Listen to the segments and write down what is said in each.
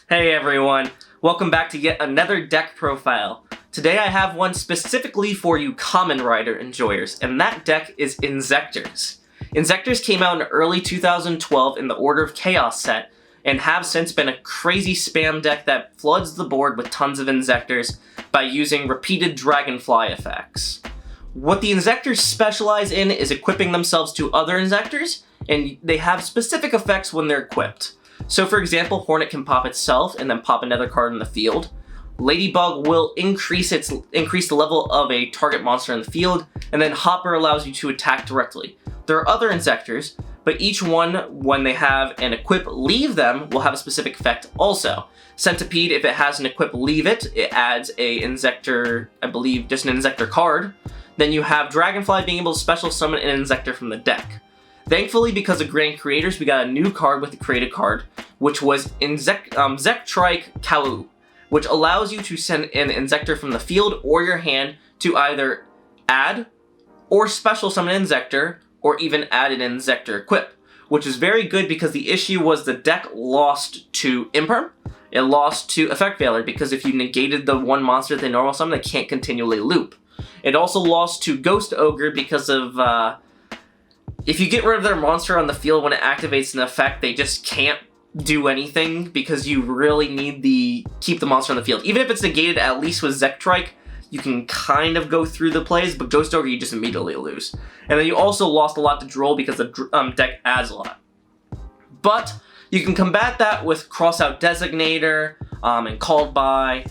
Hey everyone, welcome back to yet another deck profile. Today I have one specifically for you Kamen Rider enjoyers, and that deck is Inzektors. Inzektors came out in early 2012 in the Order of Chaos set, and have since been a crazy spam deck that floods the board with tons of Inzektors by using repeated Dragonfly effects. What the Inzektors specialize in is equipping themselves to other Inzektors, and they have specific effects when they're equipped. So for example, Hornet can pop itself and then pop another card in the field. Ladybug will increase the level of a target monster in the field, and then Hopper allows you to attack directly. There are other Inzektors, but each one, when they have an equip leave them, will have a specific effect also. Centipede, if it has an equip leave it adds a Inzektor, I believe just an Inzektor card. Then you have Dragonfly being able to special summon an Inzektor from the deck. Thankfully, because of Grand Creators, we got a new card with the created card, which was Zektrike Kalu, which allows you to send an Inzektor from the field or your hand to either add or special summon an Inzektor, or even add an Inzektor equip, which is very good because the issue was the deck lost to Imperm. It lost to Effect Veiler because if you negated the one monster they normal summon, they can't continually loop. It also lost to Ghost Ogre because of if you get rid of their monster on the field when it activates an effect, they just can't do anything because you really need keep the monster on the field. Even if it's negated, at least with Zektrike, you can kind of go through the plays, but Ghost Ogre you just immediately lose. And then you also lost a lot to Droll because the deck adds a lot. But you can combat that with Crossout Designator and Called By.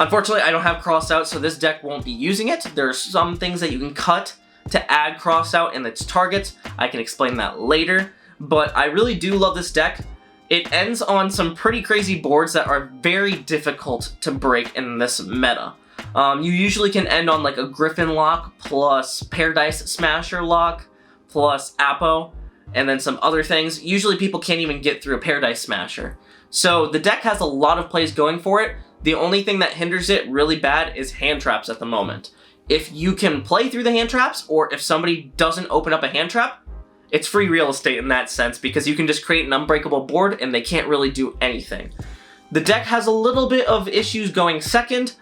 Unfortunately, I don't have Crossout, so this deck won't be using it. There are some things that you can cut to add Crossout in its targets. I can explain that later, but I really do love this deck. It ends on some pretty crazy boards that are very difficult to break in this meta. You usually can end on like a Griffin lock plus Paradise Smasher lock plus Apo and then some other things. Usually people can't even get through a Paradise Smasher. So the deck has a lot of plays going for it. The only thing that hinders it really bad is hand traps at the moment. If you can play through the hand traps, or if somebody doesn't open up a hand trap, it's free real estate in that sense because you can just create an unbreakable board and they can't really do anything. The deck has a little bit of issues going second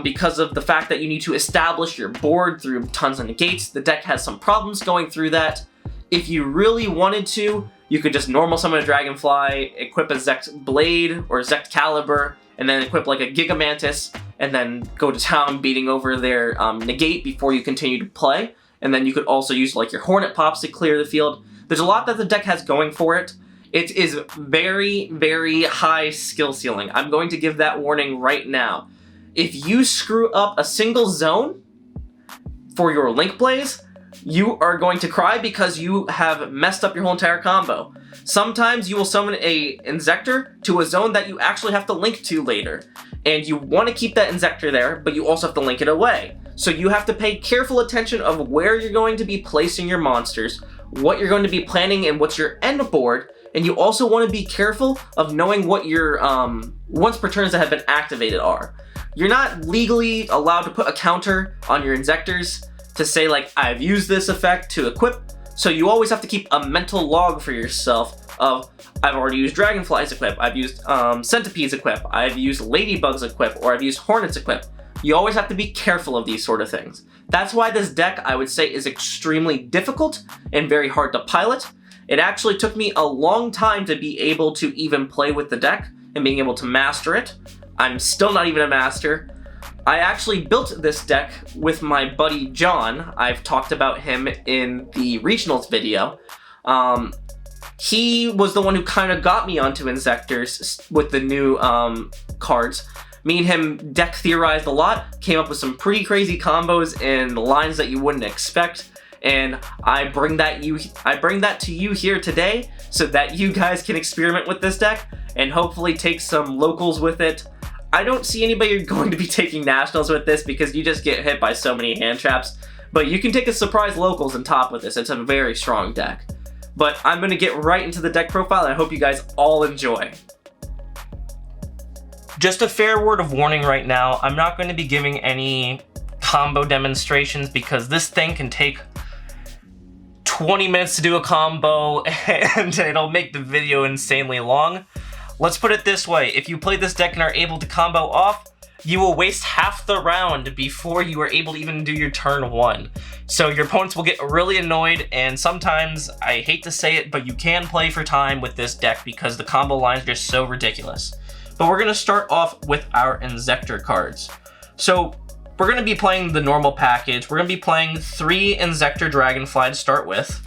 because of the fact that you need to establish your board through tons of negates. The deck has some problems going through that. If you really wanted to, you could just normal summon a Dragonfly, equip a Zect Blade or Zect Caliber, and then equip like a Gigamantis, and then go to town beating over their negate before you continue to play. And then you could also use like your Hornet Pops to clear the field. There's a lot that the deck has going for it. It is very, very high skill ceiling. I'm going to give that warning right now. If you screw up a single zone for your Link plays, you are going to cry because you have messed up your whole entire combo. Sometimes you will summon a Inzektor to a zone that you actually have to link to later. And you want to keep that Inzektor there, but you also have to link it away. So you have to pay careful attention of where you're going to be placing your monsters, what you're going to be planning, and what's your end board. And you also want to be careful of knowing what your once per turns that have been activated are. You're not legally allowed to put a counter on your Inzektors to say like, I've used this effect to equip. So you always have to keep a mental log for yourself of, I've already used Dragonfly's equip, I've used Centipede's equip, I've used Ladybug's equip, or I've used Hornet's equip. You always have to be careful of these sort of things. That's why this deck, I would say, is extremely difficult and very hard to pilot. It actually took me a long time to be able to even play with the deck and being able to master it. I'm still not even a master. I actually built this deck with my buddy John. I've talked about him in the regionals video. He was the one who kind of got me onto Inzektors with the new cards. Me and him deck theorized a lot, came up with some pretty crazy combos and lines that you wouldn't expect, and I bring that to you here today so that you guys can experiment with this deck and hopefully take some locals with it. I don't see anybody going to be taking nationals with this because you just get hit by so many hand traps, but you can take a surprise locals and top with this. It's a very strong deck. But I'm going to get right into the deck profile and I hope you guys all enjoy. Just a fair word of warning right now, I'm not going to be giving any combo demonstrations because this thing can take 20 minutes to do a combo and it'll make the video insanely long. Let's put it this way, if you play this deck and are able to combo off, you will waste half the round before you are able to even do your turn 1. So your opponents will get really annoyed, and sometimes, I hate to say it, but you can play for time with this deck because the combo lines are just so ridiculous. But we're going to start off with our Inzektor cards. So we're going to be playing the normal package. We're going to be playing 3 Inzektor Dragonfly to start with.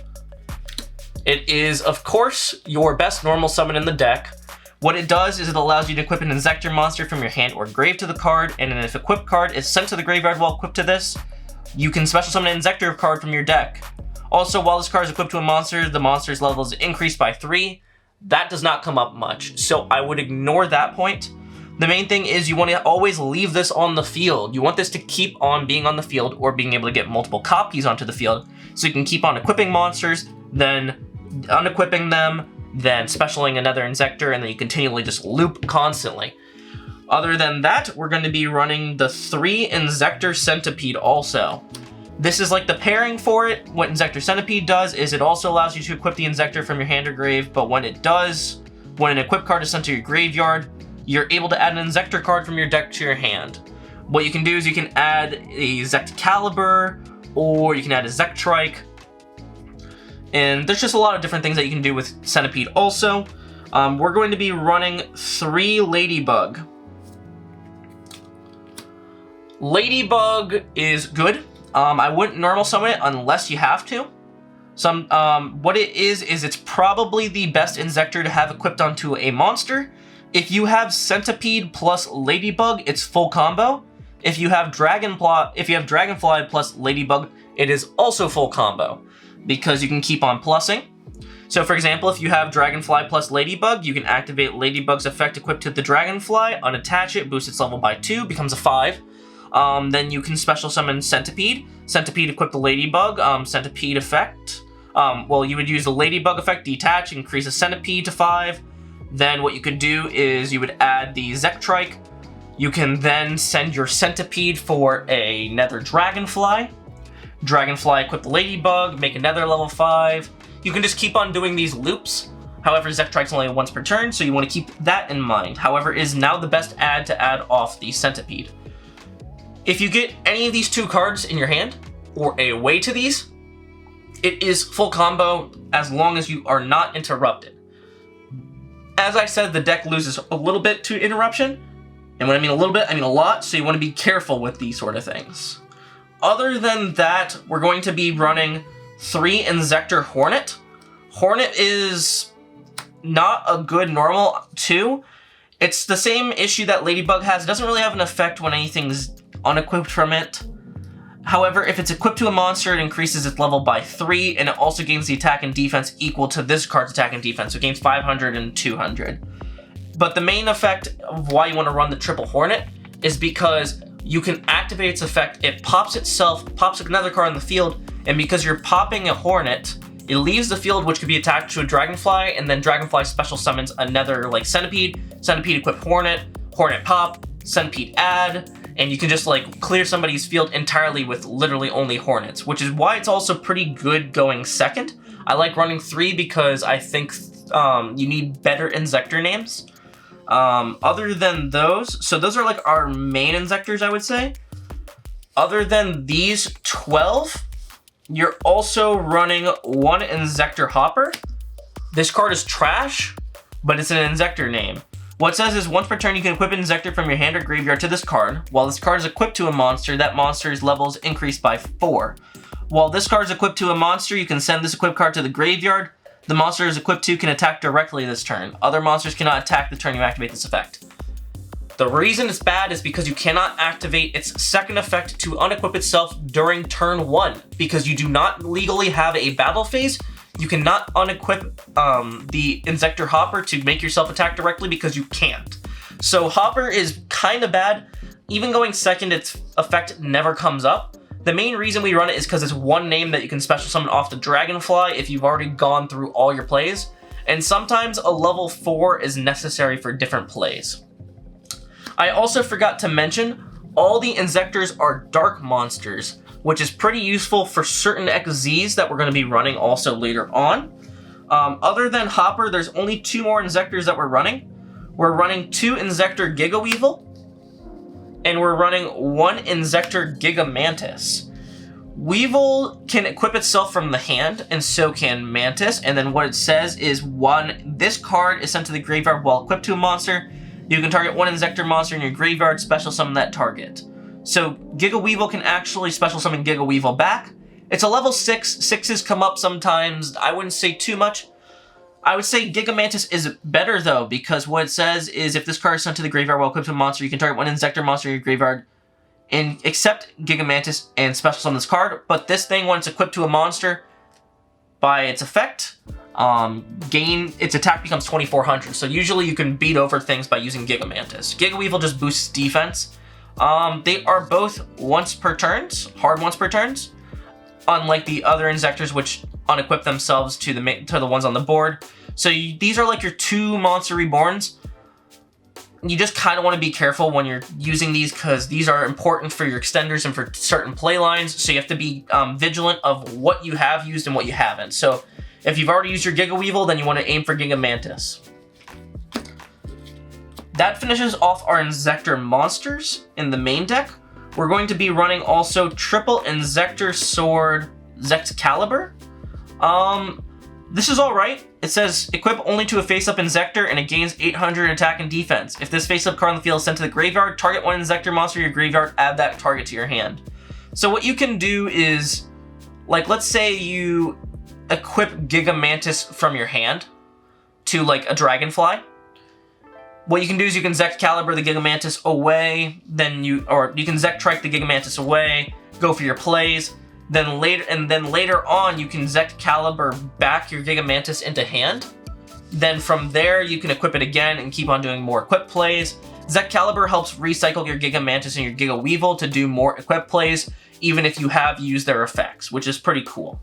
It is, of course, your best normal summon in the deck. What it does is it allows you to equip an Inzektor monster from your hand or grave to the card, and if an equipped card is sent to the graveyard while equipped to this, you can special summon an Inzektor card from your deck. Also, while this card is equipped to a monster, the monster's level is increased by 3. That does not come up much, so I would ignore that point. The main thing is you want to always leave this on the field. You want this to keep on being on the field or being able to get multiple copies onto the field, so you can keep on equipping monsters, then unequipping them, then specialing another Inzektor, and then you continually just loop constantly. Other than that, we're going to be running the 3 Inzektor Centipede also. This is like the pairing for it. What Inzektor Centipede does is it also allows you to equip the Inzektor from your hand or grave, but when it does, when an equipped card is sent to your graveyard, you're able to add an Inzektor card from your deck to your hand. What you can do is you can add a Zecticaliber, or you can add a Zektrike, and there's just a lot of different things that you can do with Centipede also. We're going to be running 3 Ladybug. Ladybug is good. I wouldn't normal summon it unless you have to. What it is it's probably the best Inzektor to have equipped onto a monster. If you have Centipede plus Ladybug, it's full combo. If you have Dragonfly plus Ladybug, it is also full combo, because you can keep on plussing. So for example, if you have Dragonfly plus Ladybug, you can activate Ladybug's effect equipped to the Dragonfly, unattach it, boost its level by 2, becomes a 5. Then you can special summon Centipede. Centipede equip the Ladybug, Centipede effect. You would use the Ladybug effect, detach, increase the Centipede to 5. Then what you could do is you would add the Zektrike. You can then send your Centipede for another Dragonfly. Dragonfly equip the Ladybug, make another level 5. You can just keep on doing these loops. However, Zektrike's only once per turn, so you want to keep that in mind. However, it is now the best add to add off the Centipede. If you get any of these 2 cards in your hand, or a way to these, it is full combo as long as you are not interrupted. As I said, the deck loses a little bit to interruption, and when I mean a little bit, I mean a lot, so you want to be careful with these sort of things. Other than that, we're going to be running 3 Inzektor Hornet. Hornet is not a good normal 2. It's the same issue that Ladybug has. It doesn't really have an effect when anything's unequipped from it. However, if it's equipped to a monster, it increases its level by 3, and it also gains the attack and defense equal to this card's attack and defense, so it gains 500 and 200. But the main effect of why you want to run the Triple Hornet is because you can activate its effect. It pops itself, pops another card on the field, and because you're popping a Hornet, it leaves the field, which could be attached to a Dragonfly, and then Dragonfly special summons another, like Centipede, Centipede equip Hornet, Hornet pop, Centipede add, and you can just like clear somebody's field entirely with literally only Hornets, which is why it's also pretty good going second. I like running 3 because I think you need better Inzektor names. Other than those, so those are like our main Inzektors, I would say. Other than these 12, you're also running 1 Inzektor Hopper. This card is trash, but it's an Inzektor name. What it says is once per turn you can equip an Inzektor from your hand or graveyard to this card. While this card is equipped to a monster, that monster's level is increased by 4. While this card is equipped to a monster, you can send this equipped card to the graveyard. The monster is equipped to can attack directly this turn. Other monsters cannot attack the turn you activate this effect. The reason it's bad is because you cannot activate its second effect to unequip itself during turn 1. Because you do not legally have a battle phase, you cannot unequip the Inzektor Hopper to make yourself attack directly because you can't. So Hopper is kind of bad. Even going second, its effect never comes up. The main reason we run it is because it's 1 name that you can special summon off the Dragonfly if you've already gone through all your plays. And sometimes a level 4 is necessary for different plays. I also forgot to mention, all the Inzektors are dark monsters, which is pretty useful for certain XZs that we're going to be running also later on. Other than Hopper, there's only 2 more Inzektors that we're running. we're running 2 Inzektor Giga Weevil, and we're running 1 Inzektor Giga Mantis. Weevil can equip itself from the hand, and so can Mantis, and then what it says is this card is sent to the graveyard while equipped to a monster. You can target 1 Inzektor monster in your graveyard, special summon that target. So Giga Weevil can actually special summon Giga Weevil back. It's a level 6, 6s come up sometimes, I wouldn't say too much. I would say Giga Mantis is better though, because what it says is if this card is sent to the graveyard while equipped to a monster, you can target 1 Inzektor monster in your graveyard and accept Giga Mantis and special summon this card. But this thing, when it's equipped to a monster, by its effect, its attack becomes 2400. So usually you can beat over things by using Giga Mantis. Giga Weevil just boosts defense. They are both once per turns, hard once per turns, unlike the other Inzektors which unequip themselves to the ones on the board. So these are like your 2 monster reborns. You just kind of want to be careful when you're using these because these are important for your extenders and for certain play lines. So you have to be vigilant of what you have used and what you haven't. So if you've already used your Giga Weevil, then you want to aim for Giga Mantis. That finishes off our Inzektor monsters in the main deck. We're going to be running also triple Inzektor Sword Zexcalibur. This is alright. It says equip only to a face-up Inzektor and it gains 800 attack and defense. If this face-up card on the field is sent to the graveyard, target 1 Inzektor monster in your graveyard, add that target to your hand. So what you can do is, like, let's say you equip Giga Mantis from your hand to, like, a Dragonfly. What you can do is you can Zexcalibur the Giga Mantis away, or you can Zectrike the Giga Mantis away, go for your plays. Then later on, you can Zexcalibur back your Giga Mantis into hand. Then from there, you can equip it again and keep on doing more equip plays. Zexcalibur helps recycle your Giga Mantis and your Giga Weevil to do more equip plays, even if you have used their effects, which is pretty cool.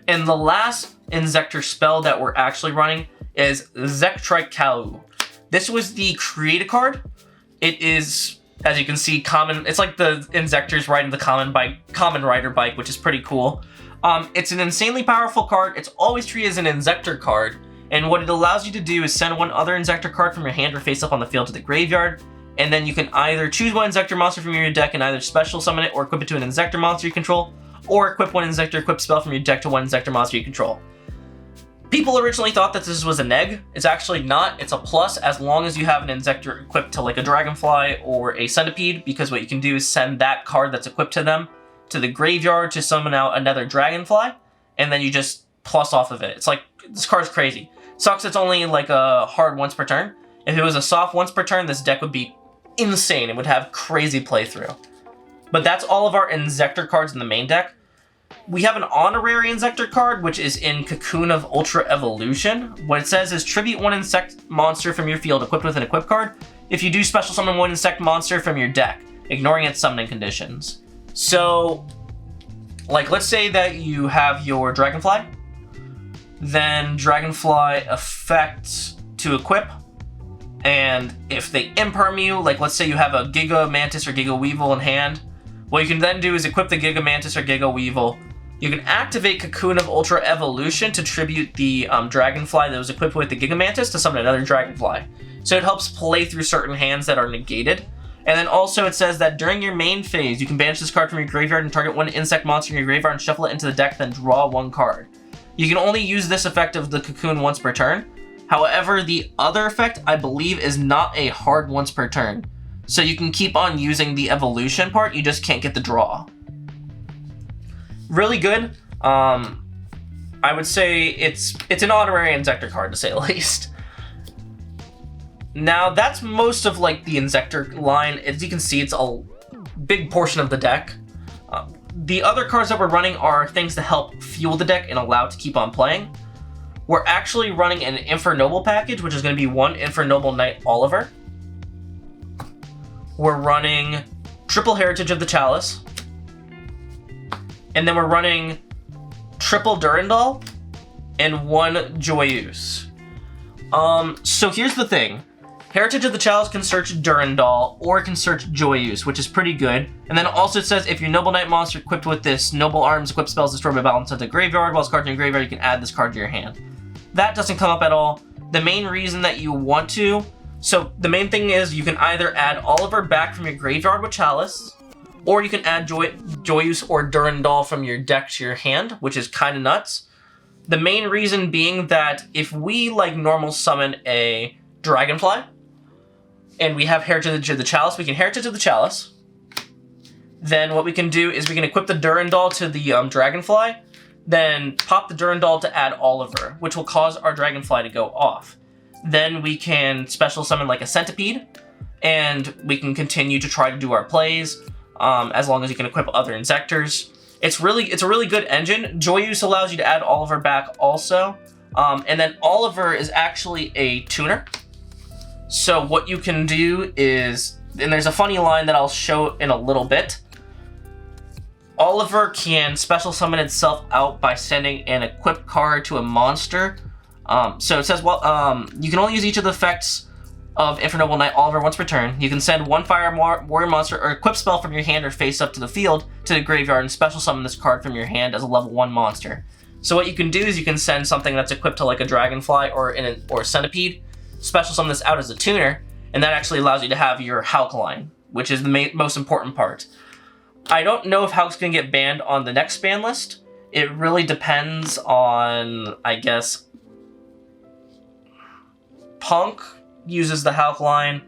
And the last Inzektor spell that we're actually running is Zectrike. This was the create a card. It is, as you can see, common. It's like the Inzektors riding the Kamen Rider bike, which is pretty cool. It's an insanely powerful card. It's always treated as an Inzektor card, and what it allows you to do is send 1 other Inzektor card from your hand or face up on the field to the graveyard, and then you can either choose 1 Inzektor monster from your deck and either special summon it or equip it to an Inzektor monster you control, or equip 1 Inzektor equip spell from your deck to 1 Inzektor monster you control. People originally thought that this was a neg. It's actually not. It's a plus as long as you have an Inzektor equipped to like a Dragonfly or a Centipede, because what you can do is send that card that's equipped to them to the graveyard to summon out another Dragonfly, and then you just plus off of it. It's like, this card's crazy. Sucks it's only like a hard once per turn. If it was a soft once per turn, this deck would be insane. It would have crazy playthrough. But that's all of our Inzektor cards in the main deck. We have an honorary Inzektor card, which is in Cocoon of Ultra Evolution. What it says is tribute 1 insect monster from your field equipped with an equip card. If you do special summon 1 insect monster from your deck, ignoring its summoning conditions. So, like, let's say that you have your Dragonfly, then Dragonfly effect to equip, and if they imperm you, like let's say you have a Giga Mantis or Giga Weevil in hand, what you can then do is equip the Giga Mantis or Giga Weevil. You can activate Cocoon of Ultra Evolution to tribute the Dragonfly that was equipped with the Giga Mantis to summon another Dragonfly. So it helps play through certain hands that are negated. And then also it says that during your main phase, you can banish this card from your graveyard and target 1 insect monster in your graveyard and shuffle it into the deck, then draw 1 card. You can only use this effect of the Cocoon once per turn. However, the other effect, I believe, is not a hard once per turn. So you can keep on using the evolution part, you just can't get the draw. Really good. I would say it's an honorary Inzektor card, to say the least. Now, that's most of like the Inzektor line. As you can see, it's a big portion of the deck. The other cards that we're running are things to help fuel the deck and allow it to keep on playing. We're actually running an Infernoble package, which is going to be 1 Infernoble Knight Oliver. We're running triple Heritage of the Chalice. And then we're running triple Durandal and 1 Joyeuse. So here's the thing. Heritage of the Chalice can search Durandal or it can search Joyeuse, which is pretty good. And then also it says if your Noble Knight monster equipped with this Noble Arms equipped spells destroyed by battle and sent to the graveyard, while it's card in your graveyard, you can add this card to your hand. That doesn't come up at all. the main reason that you want to, so the main thing is you can either add Oliver back from your graveyard with Chalice, or you can add Joyous or Durandal from your deck to your hand, which is kind of nuts. The main reason being that if we like normal summon a Dragonfly, and we have Heritage of the Chalice, we can Heritage of the Chalice. Then what we can do is we can equip the Durandal to the Dragonfly, then pop the Durandal to add Oliver, which will cause our Dragonfly to go off. Then we can special summon like a Centipede, and we can continue to try to do our plays, as long as you can equip other Inzektors. It's a really good engine. Joyous allows you to add Oliver back also, and then Oliver is actually a tuner. So what you can do is, and there's a funny line that I'll show in a little bit, Oliver can special summon itself out by sending an equipped card to a monster. So it says, well, you can only use each of the effects of Infernoble Knight Oliver once per turn. You can send one Fire Warrior monster or equip spell from your hand or face up to the field to the graveyard and special summon this card from your hand as a level 1 monster. So what you can do is you can send something that's equipped to like a Dragonfly or a Centipede, special summon this out as a tuner, and that actually allows you to have your Halkaline, which is the most important part. I don't know if Hulk's going to get banned on the next ban list. It really depends on, I guess, Punk uses the Halkaline.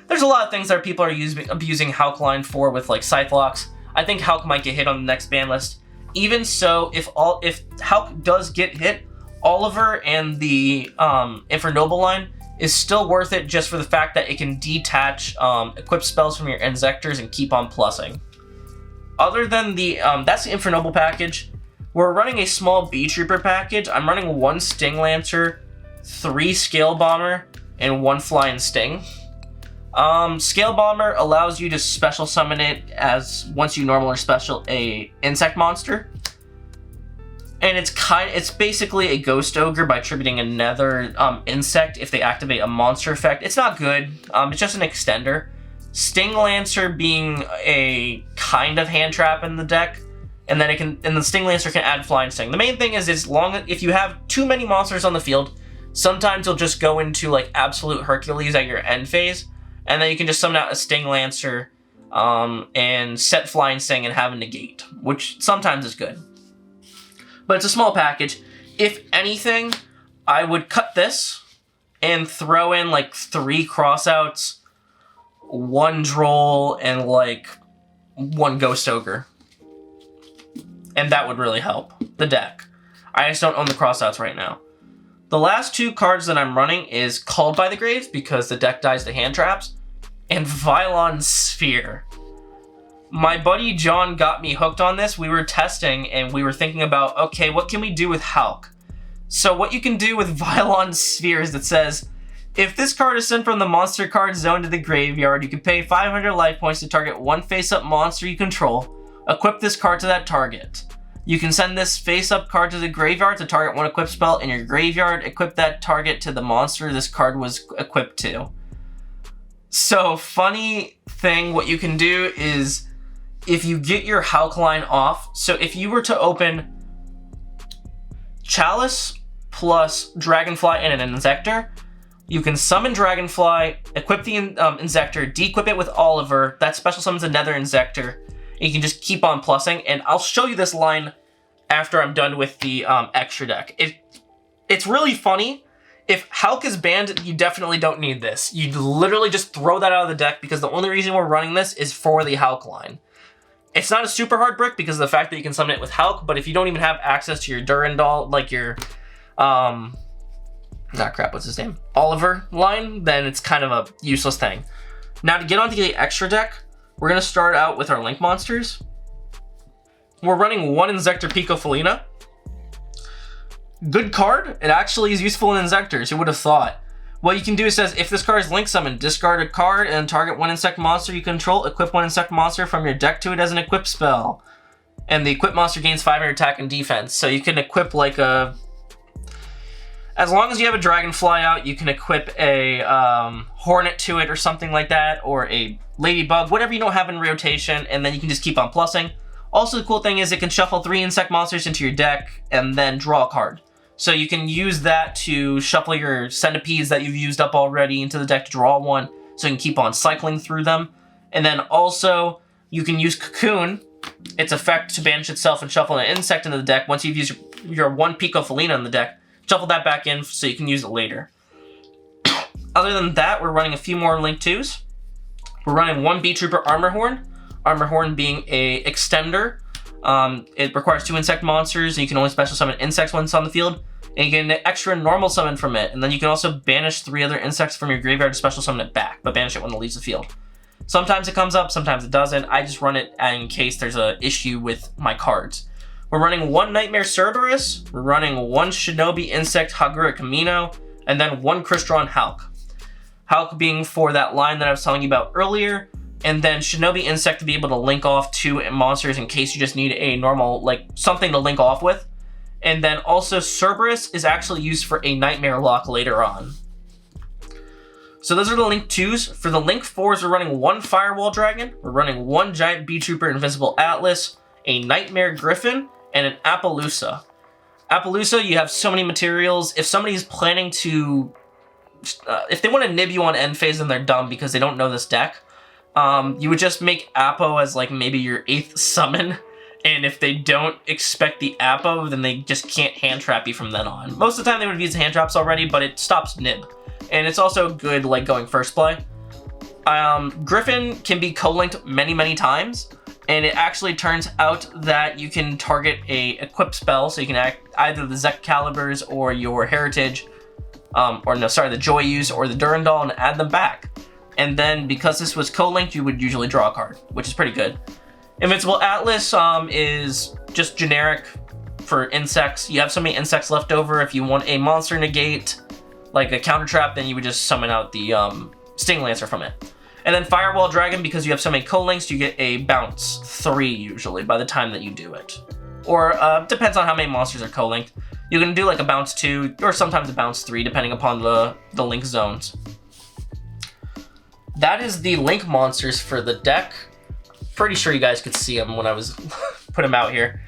There's a lot of things that people are abusing Halkaline for with like Scythelocks. I think Hulk might get hit on the next ban list. Even so, if Hulk does get hit, Oliver and the Infernoble line is still worth it just for the fact that it can detach equip spells from your Inzektors and keep on plussing. Other than the, that's the Infernoble package. We're running a small B-Trooper package. I'm running 1 Sting Lancer, 3 Scale Bomber, and 1 Flying Sting. Scale Bomber allows you to special summon it as, once you normal or special, a insect monster. And it's basically a Ghost Ogre by tributing another insect if they activate a monster effect. It's not good, it's just an extender. Sting Lancer being a kind of hand trap in the deck, and then the Sting Lancer can add Flying Sting. The main thing is if you have too many monsters on the field, sometimes you'll just go into like absolute Hercules at your end phase, and then you can just summon out a Sting Lancer and set Flying Sting and have a negate, which sometimes is good. But it's a small package. If anything, I would cut this and throw in like 3 crossouts, 1 Droll, and like 1 Ghost Ogre. And that would really help the deck. I just don't own the crossouts right now. The last 2 cards that I'm running is Called by the Graves, because the deck dies to hand traps, and Vylon Sphere. My buddy John got me hooked on this. We were testing and we were thinking about, okay, what can we do with Hulk? So what you can do with Vylon Sphere is it says, if this card is sent from the monster card zone to the graveyard, you can pay 500 life points to target 1 face-up monster you control. Equip this card to that target. You can send this face-up card to the graveyard to target 1 equip spell in your graveyard. Equip that target to the monster this card was equipped to. So, funny thing, what you can do is, if you get your Halkaline off, so if you were to open Chalice plus Dragonfly and an Inzektor, you can summon Dragonfly, equip the Inzektor, de-equip it with Oliver, that special summons another Inzektor, and you can just keep on plussing, and I'll show you this line after I'm done with the extra deck. It's really funny. If Hulk is banned, you definitely don't need this. You literally just throw that out of the deck, because the only reason we're running this is for the Hulk line. It's not a super hard brick because of the fact that you can summon it with Hulk, but if you don't even have access to your Durandal, like your, what's his name? Oliver line, then it's kind of a useless thing. Now to get onto the extra deck, we're going to start out with our Link monsters. We're running 1 Inzektor Pico Felina. Good card. It actually is useful in Inzektors. Who would have thought? What you can do is says, if this card is Link summoned, discard a card and target 1 insect monster you control. Equip 1 insect monster from your deck to it as an equip spell. And the equip monster gains 500 attack and defense. So you can equip like a... As long as you have a Dragonfly out, you can equip a Hornet to it or something like that, or a Ladybug, whatever you don't have in rotation, and then you can just keep on plussing. Also, the cool thing is it can shuffle 3 insect monsters into your deck and then draw a card. So you can use that to shuffle your centipedes that you've used up already into the deck to draw one, so you can keep on cycling through them. And then also, you can use Cocoon, its effect to banish itself and shuffle an insect into the deck. Once you've used your one Pico Felina in the deck, shuffle that back in so you can use it later. Other than that, we're running a few more Link 2s. We're running one B-Trooper Armor Horn. Armor Horn being a extender. It requires 2 insect monsters, and you can only special summon insects once on the field. And you get an extra normal summon from it, and then you can also banish 3 other insects from your graveyard to special summon it back, but banish it when it leaves the field. Sometimes it comes up, sometimes it doesn't. I just run it in case there's an issue with my cards. We're running one Nightmare Cerberus, we're running one Shinobi Insect Hagura Kamino, and then one Crystron Hulk. Hulk being for that line that I was telling you about earlier, and then Shinobi Insect to be able to link off 2 monsters in case you just need a normal, like, something to link off with. And then also Cerberus is actually used for a Nightmare lock later on. So those are the Link 2s. For the Link 4s, we're running one Firewall Dragon, we're running one Giant B-Trooper Invincible Atlas, a Nightmare Griffin, and an Appaloosa. Appaloosa, you have so many materials. If somebody's planning to... if they want to nib you on end phase, then they're dumb because they don't know this deck. You would just make Appo as like maybe your 8th summon, and if they don't expect the Appo, then they just can't hand trap you from then on. Most of the time they would have used hand traps already, but it stops nib. And it's also good like going first play. Griffin can be co-linked many times, and it actually turns out that you can target a equip spell, so you can act either the Zek-Caliburs or your Heritage, the Joyus or the Durandal, and add them back. And then because this was co-linked, you would usually draw a card, which is pretty good. Invincible Atlas is just generic for insects. You have so many insects left over. If you want a monster negate, like a counter trap, then you would just summon out the Sting Lancer from it. And then Firewall Dragon, because you have so many co-links, you get a bounce 3 usually by the time that you do it. Or depends on how many monsters are co-linked. You can do like a bounce 2 or sometimes a bounce 3 depending upon the link zones. That is the link monsters for the deck. Pretty sure you guys could see them when I was put them out here.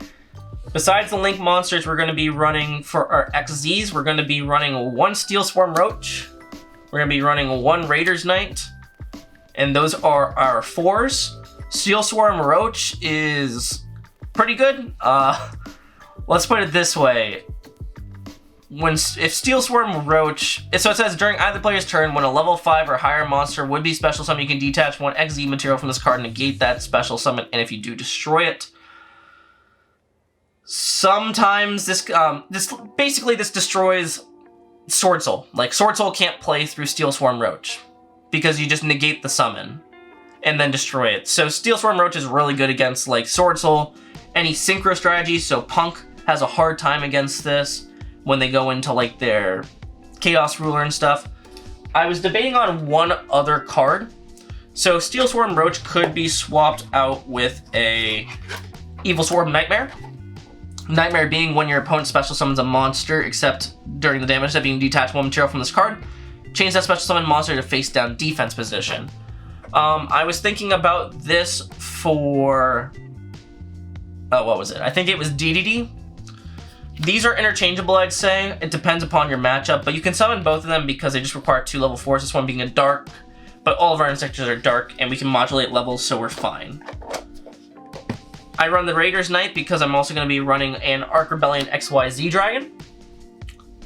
Besides the link monsters, we're going to be running for our XZs. We're going to be running one Steel Swarm Roach. We're going to be running one Raiders Knight. And those are our 4s. Steel Swarm Roach is pretty good. Let's put it this way. If Steel Swarm Roach, so it says during either player's turn, when a level 5 or higher monster would be special summon, you can detach one XZ material from this card and negate that special summon, and if you do, destroy it. Sometimes this destroys Sword Soul. Like, Sword Soul can't play through Steel Swarm Roach because you just negate the summon and then destroy it. So Steel Swarm Roach is really good against like Sword Soul, any synchro strategies, so Punk has a hard time against this when they go into like their Chaos Ruler and stuff. I was debating on one other card. So Steel Swarm Roach could be swapped out with a Evil Swarm Nightmare. Nightmare being when your opponent special summons a monster, except during the damage step you can detach one material from this card. Change that special summon monster to face down defense position. I was thinking about this for... what was it? I think it was DDD. These are interchangeable, I'd say. It depends upon your matchup, but you can summon both of them because they just require 2 level 4s, this one being a dark, but all of our Inzektors are dark, and we can modulate levels, so we're fine. I run the Raiders Knight because I'm also going to be running an Arc Rebellion XYZ Dragon,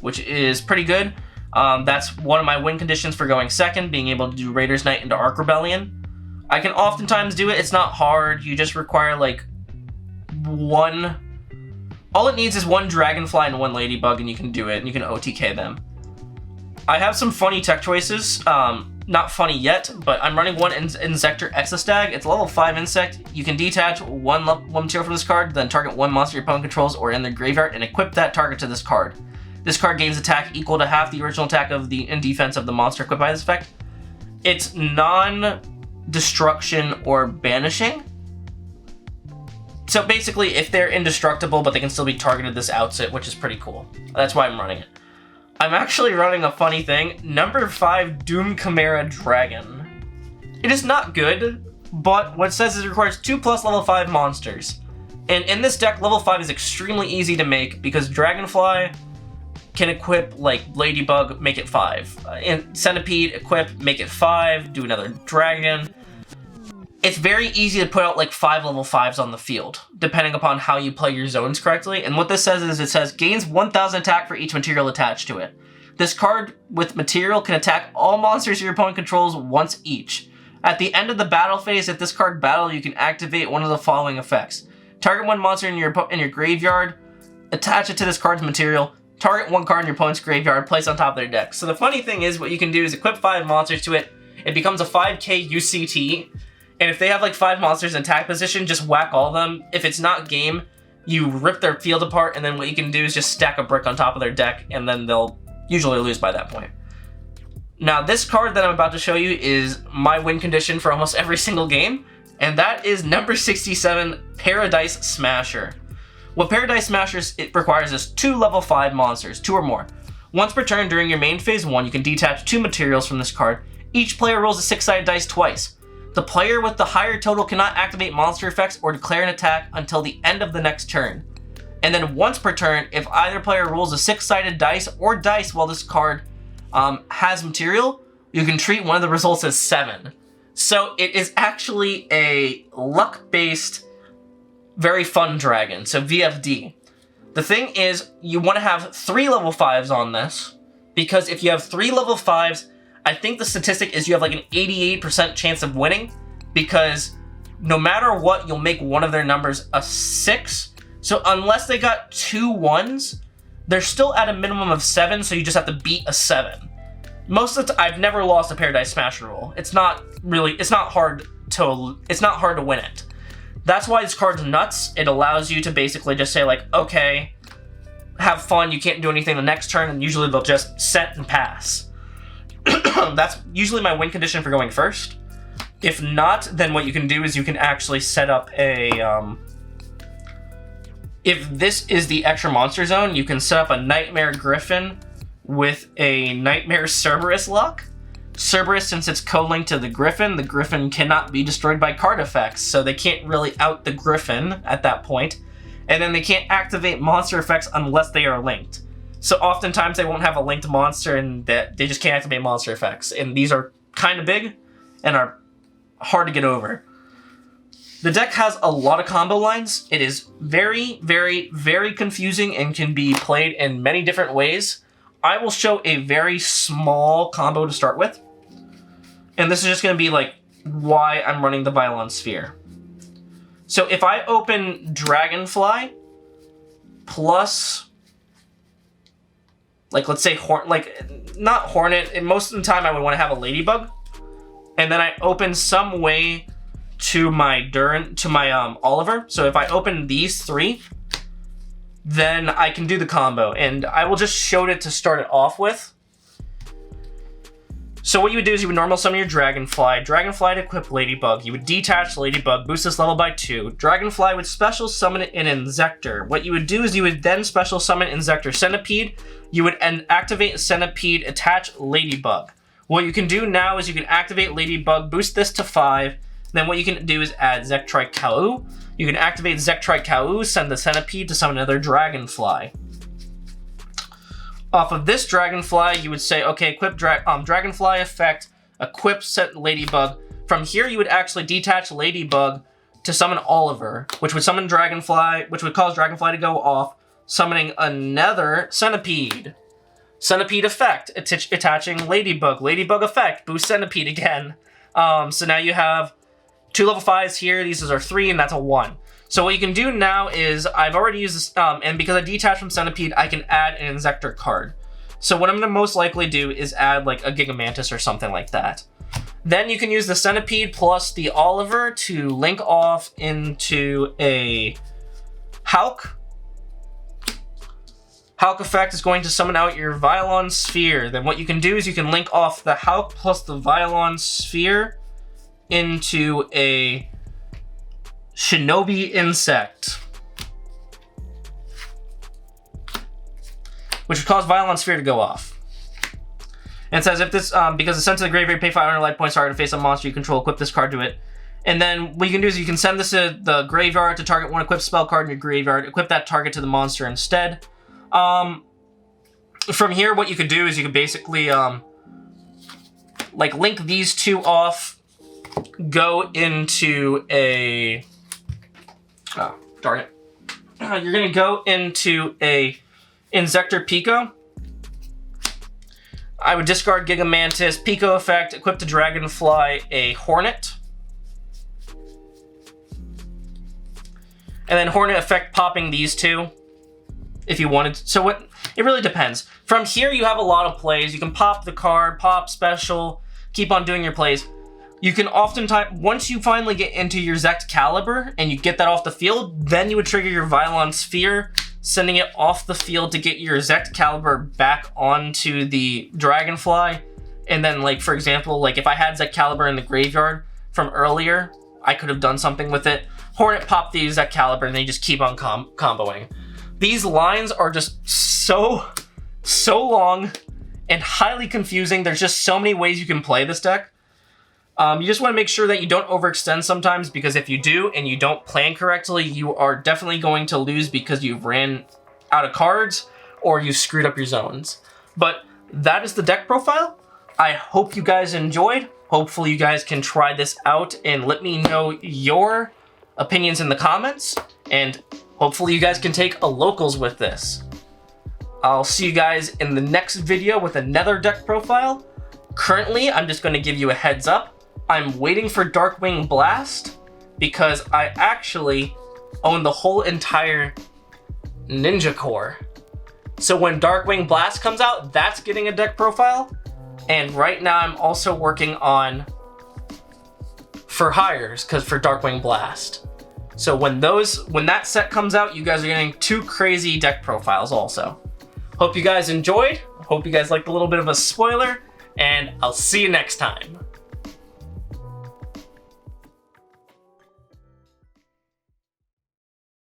which is pretty good. That's one of my win conditions for going second, being able to do Raiders Knight into Arc Rebellion. I can oftentimes do it. It's not hard. You just require like one... All it needs is one Dragonfly and one Ladybug, and you can do it, and you can OTK them. I have some funny tech choices. Not funny yet, but I'm running one Inzektor Exostag. It's a level 5 insect. You can detach one material from this card, then target one monster your opponent controls or in their graveyard, and equip that target to this card. This card gains attack equal to half the original attack of the in defense of the monster equipped by this effect. It's non-destruction or banishing. So basically, if they're indestructible, but they can still be targeted, this outs it, which is pretty cool. That's why I'm running it. I'm actually running a funny thing. Number 5 Doom Chimera Dragon. It is not good, but what it says is it requires 2+ level 5 monsters. And in this deck, level 5 is extremely easy to make because Dragonfly can equip like Ladybug, make it 5. And Centipede, equip, make it 5, do another dragon. It's very easy to put out like 5 level 5s on the field, depending upon how you play your zones correctly. And what this says is it says gains 1000 attack for each material attached to it. This card with material can attack all monsters your opponent controls once each. At the end of the battle phase, if this card battle, you can activate one of the following effects. Target one monster in your graveyard, attach it to this card's material, target one card in your opponent's graveyard, place on top of their deck. So the funny thing is what you can do is equip 5 monsters to it, it becomes a 5k UCT, and if they have like 5 monsters in attack position, just whack all of them. If it's not game, you rip their field apart, and then what you can do is just stack a brick on top of their deck, and then they'll usually lose by that point. Now, this card that I'm about to show you is my win condition for almost every single game, and that is number 67, Paradise Smasher. What Paradise Smashers it requires is 2 level 5 monsters, 2 or more. Once per turn during your main phase 1, you can detach 2 materials from this card. Each player rolls a 6-sided dice twice. The player with the higher total cannot activate monster effects or declare an attack until the end of the next turn. And then once per turn, if either player rolls a 6-sided dice or dice while this card has material, you can treat one of the results as 7. So it is actually a luck-based, very fun dragon, so VFD. The thing is, you want to have 3 level 5s on this, because if you have 3 level 5s, I think the statistic is you have like an 88% chance of winning, because no matter what, you'll make one of their numbers a 6. So unless they got 2 1s, they're still at a minimum of 7, so you just have to beat a 7. Most of the time, I've never lost a Paradise Smasher roll. It's not hard to win it. That's why this card's nuts. It allows you to basically just say like, okay, have fun, you can't do anything the next turn, and usually they'll just set and pass. That's usually my win condition for going first. If not, then what you can do is you can actually set up a, if this is the extra monster zone, you can set up a Nightmare Griffin with a Nightmare Cerberus luck. Cerberus, since it's co-linked to the Griffin cannot be destroyed by card effects, so they can't really out the Griffin at that point. And then they can't activate monster effects unless they are linked. So oftentimes they won't have a linked monster and that they just can't activate monster effects. And these are kind of big and are hard to get over. The deck has a lot of combo lines. It is very, very, very confusing and can be played in many different ways. I will show a very small combo to start with. And this is just going to be like why I'm running the Violon Sphere. So if I open Dragonfly plus, like, let's say not Hornet, and most of the time I would want to have a Ladybug, and then I open some way to my Oliver. So if I open these 3, then I can do the combo, and I will just show it to start it off with. So what you would do is you would normal summon your Dragonfly to equip Ladybug. You would detach Ladybug, boost this level by 2. Dragonfly would special summon an Inzektor. What you would do is you would then special summon Inzektor Centipede. You would activate Centipede, attach Ladybug. What you can do now is you can activate Ladybug, boost this to 5. Then what you can do is add Zektrikau. You can activate Zektrikau, send the Centipede to summon another Dragonfly. Off of this Dragonfly, you would say, okay, equip Dragonfly effect, equip set Ladybug. From here, you would actually detach Ladybug to summon Oliver, which would summon Dragonfly, which would cause Dragonfly to go off, summoning another Centipede. Centipede effect, attaching Ladybug. Ladybug effect, boost Centipede again. So now you have 2 level 5s here, these are 3, and that's a 1. So what you can do now is, I've already used this, and because I detached from Centipede, I can add an Inzektor card. So what I'm going to most likely do is add like a Gigamantis or something like that. Then you can use the Centipede plus the Oliver to link off into a Hulk. Hulk effect is going to summon out your Violon Sphere. Then what you can do is you can link off the Hulk plus the Violon Sphere into a Shinobi Insect, which would cause Violon Sphere to go off. And it says if this, because it's sent to the graveyard, pay 500 life points to face a monster you control, equip this card to it. And then what you can do is you can send this to the graveyard to target one equipped spell card in your graveyard, equip that target to the monster instead. from here, what you could do is you could basically like link these two off, go into a, oh, darn it. You're gonna go into a Inzektor Pico. I would discard Gigamantis, Pico effect, equip the Dragonfly, a Hornet. And then Hornet effect popping these two if you wanted. So what, it really depends. From here you have a lot of plays. You can pop the card, pop special, keep on doing your plays. You can oftentimes, once you finally get into your Zect Caliber and you get that off the field, then you would trigger your Vylon Sphere, sending it off the field to get your Zect Caliber back onto the Dragonfly. And then, like, for example, like if I had Zect Caliber in the graveyard from earlier, I could have done something with it. Hornet pop the Zect Caliber and they just keep on comboing. These lines are just so long and highly confusing. There's just so many ways you can play this deck. You just want to make sure that you don't overextend sometimes, because if you do and you don't plan correctly, you are definitely going to lose because you ran out of cards or you screwed up your zones. But that is the deck profile. I hope you guys enjoyed. Hopefully you guys can try this out and let me know your opinions in the comments. And hopefully you guys can take a locals with this. I'll see you guys in the next video with another deck profile. Currently, I'm just going to give you a heads up. I'm waiting for Darkwing Blast because I actually own the whole entire Ninja Core. So when Darkwing Blast comes out, that's getting a deck profile. And right now I'm also working on For Hires for Darkwing Blast. So when that set comes out, you guys are getting 2 crazy deck profiles also. Hope you guys enjoyed. Hope you guys liked a little bit of a spoiler, and I'll see you next time.